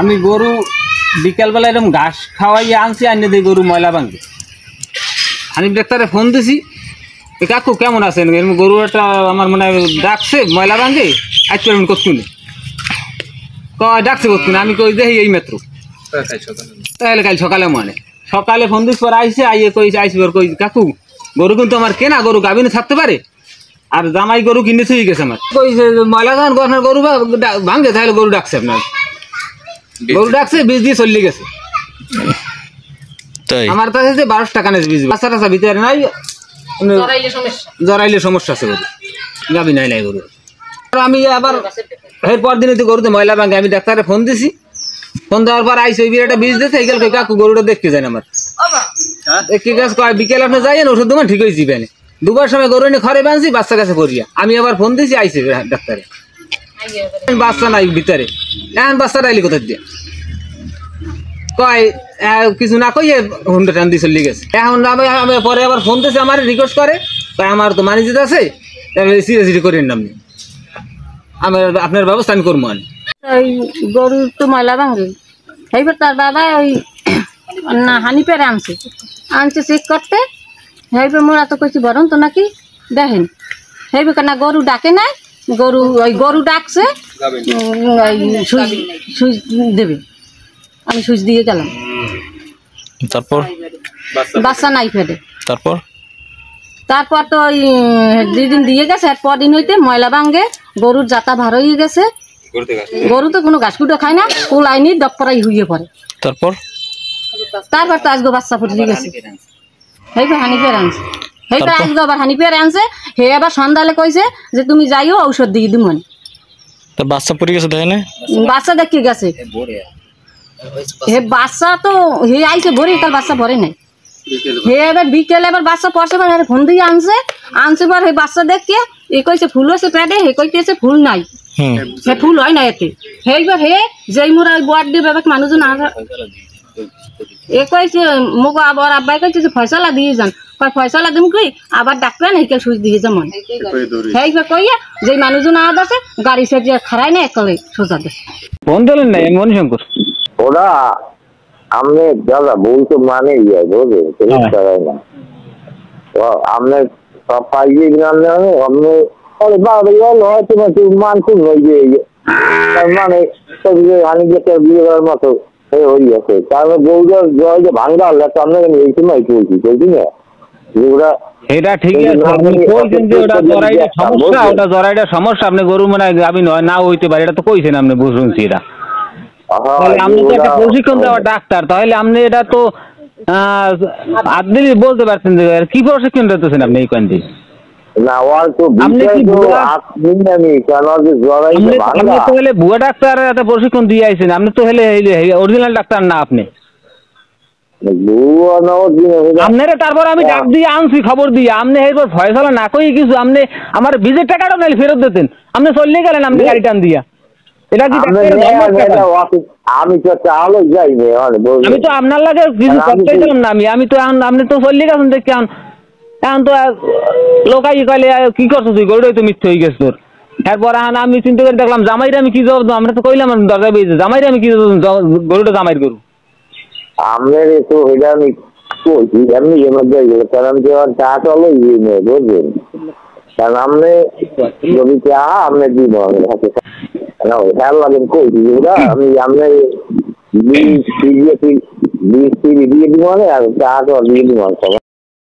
আমি গরু বিকালবেলা এরকম ঘাস খাওয়াইয়ে আনছি, আনিয়ে দিই গরু ময়লা ভাঙবে। হানিফ ডাক্তারে ফোন দিছি, কাকু কেমন আছেন? এরকম গরু একটা আমার মনে হয় ডাকছে ময়লা ভাঙে, আজ করবেন কতক্ষণে ডাকছে কতক্ষণে। আমি কই দেখি এই মাত্র, তাহলে কাল সকালে মানে সকালে ফোন দিস পর আইসে, আইয়ে কইছে আইসি পর কই কাকু গরু কিন্তু আমার কেনা, গরু গাভিনে থাকতে পারে, আর জামাই গরু কিনে থুই গেছে আমার। কইছে ময়লা যখন আপনার গরু ভাঙে, তাহলে গরু ডাকছে, আপনার গরু ডাকছে, বীজ দিয়ে চলে গেছে। আমার কাছে 12 টাকা নেই বীজ, বাচ্চা টাচ্চা ভিতরে নাই, জরাইলে সমস্যা আছে গরু, গাভি নাই নাই গরু। আমি আবার এরপর দিনে তো গরুতে ময়লা ভাঙে, আমি ডাক্তারে ফোন দিছি, ফোন দেওয়ার পর আইসি ওই বিরাটা বীজ দিতে গেল, কাকু গরুটা দেখতে যায় আমার, দেখতে গেছে বিকেল আপনি যাইয়েন ওষুধ দোকান ঠিক হয়েছি বেনে। দুবার সময় গরু এনে ঘরে বাঁধছি, বাচ্চা কাছে পড়িয়া। আমি আবার ফোন দিয়েছি, আইসি ডাক্তারে, বাচ্চা নাই ভিতরে, এখন বাচ্চাটা আইলি কোথায় দিয়ে কয় কিছু না কইয়ে হুন্ডা টান দিয়ে চলে গেছে। এখন আমি পরে আবার ফোন দিয়েছে, আমার রিকোয়েস্ট করে, আমার তো মানি যেতে আছে, তাহলে সিরিয়াসলি করেন না আপনি, আমার আপনার ব্যবস্থা আমি করবো। ওই গরু তো ময়লা ভাঙে, এইবার তার বাবা ওই না হানিফের আনছে চেক করতে, এইবার মোরা তো কইছি বরং তো নাকি দেখেন, এইবার কেন গরু ডাকে নাই, গরু ওই গরু ডাকছে সুইচ দেবে, আমি সুইচ দিয়ে গেলাম, তারপর বাচ্চা নাই ফেলে। তারপর তো ওই 2 দিন দিয়ে গেছে, এরপর দিন হইতে ময়লা ভাঙে, গরুর জাতা ভার হয়ে গেছে, গরু তো কোনো ঘাস কুটো খায় না, কোলাইনি ডপরাই হইয়ে পড়ে। তারপর তো আজকে বাচ্চা ফুটে গেছে, হেইবার হানিফের আনছে, হেইবার আজকে আবার হানিফের আনছে, হে আবার সন্ধ্যালে কইছে যে তুমি যাইও ঔষধ দিয়ে দিমন। তো বাচ্চা পড়ে গেছে, দেখে না বাচ্চা দেখে গেছে, হে বাচ্চা তো হে আইছে ভরে, কাল বাচ্চা ভরে নাই, হে এবার বিকেলে এবার বাচ্চা পড়ছে, ফোন দিয়ে আনছে পর হে বাচ্চা দেখে এ কইছে ফুল হয়েছে পেটে, হে কইতেছে ফুল নাই, সে ফুল হয় না এতে। এইবার হে যেই মোরা বোয়ার দিয়ে বেবাক মানুষজন এ কইছে মোক আবার আব্বাই কইছে যে ফয়সালা দিয়ে যান, ফয়সালা দিম কই আবার ডাক্তার নাকি সুইচ দিয়ে যেমন, এইবার কইয়া যে মানুষজন আদ আছে গাড়ি সেটিয়ে খারাই না একলে সোজা দেশে ফোন দিলেন না মণিশঙ্কর, ওরা আপনি দাদা ভুল তো মানে বুঝলেন না, তো আপনি সব পাইয়ে জানলে আপনি হয়তো মান খুব হয়ে মানে হানি যেতে বিয়ে করার মতো হয়ে গেছে, তারপর গৌরা জয় যে ভাঙ্গা হল আপনার এই সময় চলছি চলছি না ওরা, এটা ঠিক আছে, আপনি কইছেন যে ওটা জরাইটা সমস্যা, ওটা জরাইটা সমস্যা, আপনি গরু মানে গাভী নয় না হইতে পারে, এটা তো কইছেন আপনি, বুঝুনছি এটা। তাহলে আপনি তো একটা প্রশিক্ষণ দেওয়া ডাক্তার, তাহলে আপনি এটা তো আপনি বলতে পারছেন যে কি প্রশিক্ষণ দিতেছেন আপনি এই কয়েন দিয়ে? ভুয়া ডাক্তার এত প্রশিক্ষণ দিয়ে আইছেন, আপনি তো হলে অরিজিনাল ডাক্তার না আপনি। আপনারা তারপর আমি ডাক দিয়ে আনছি খবর দিয়ে, আপনি এরপর ফয়সালা না কই কিছু, আপনি আমার বীজের টাকাটা নাইলে ফেরত দিতেন, আপনি চলে গেলেন আপনি গাড়ি টান দিয়া। এটা কি আমি তো চালক যাই, আমি তো আপনার লাগে কিছু করতে চান না, আমি তো আপনি তো চলে গেছেন দেখি, এখন তো লোকাই কইলে কি করছো তুই, গরুটাই তো মিথ্যে হয়ে গেছে তোর। এরপর আমি চিন্তা করে দেখলাম জামাইরে আমি কি জবাব, আমরা তো কইলাম দরজা বেজে জামাইরে আমি কি গরুটা জামাইর গরু, আপনার তো এটা আমি কইছি এমনি কারণ কি আমার চা চলো বুঝলেন, কারণ আপনি যদি চা আপনি দিব খেয়াল লাগেন কইছি ওটা আমি আপনার বীজ দিয়ে দিব আর চা তো দিয়ে দিব।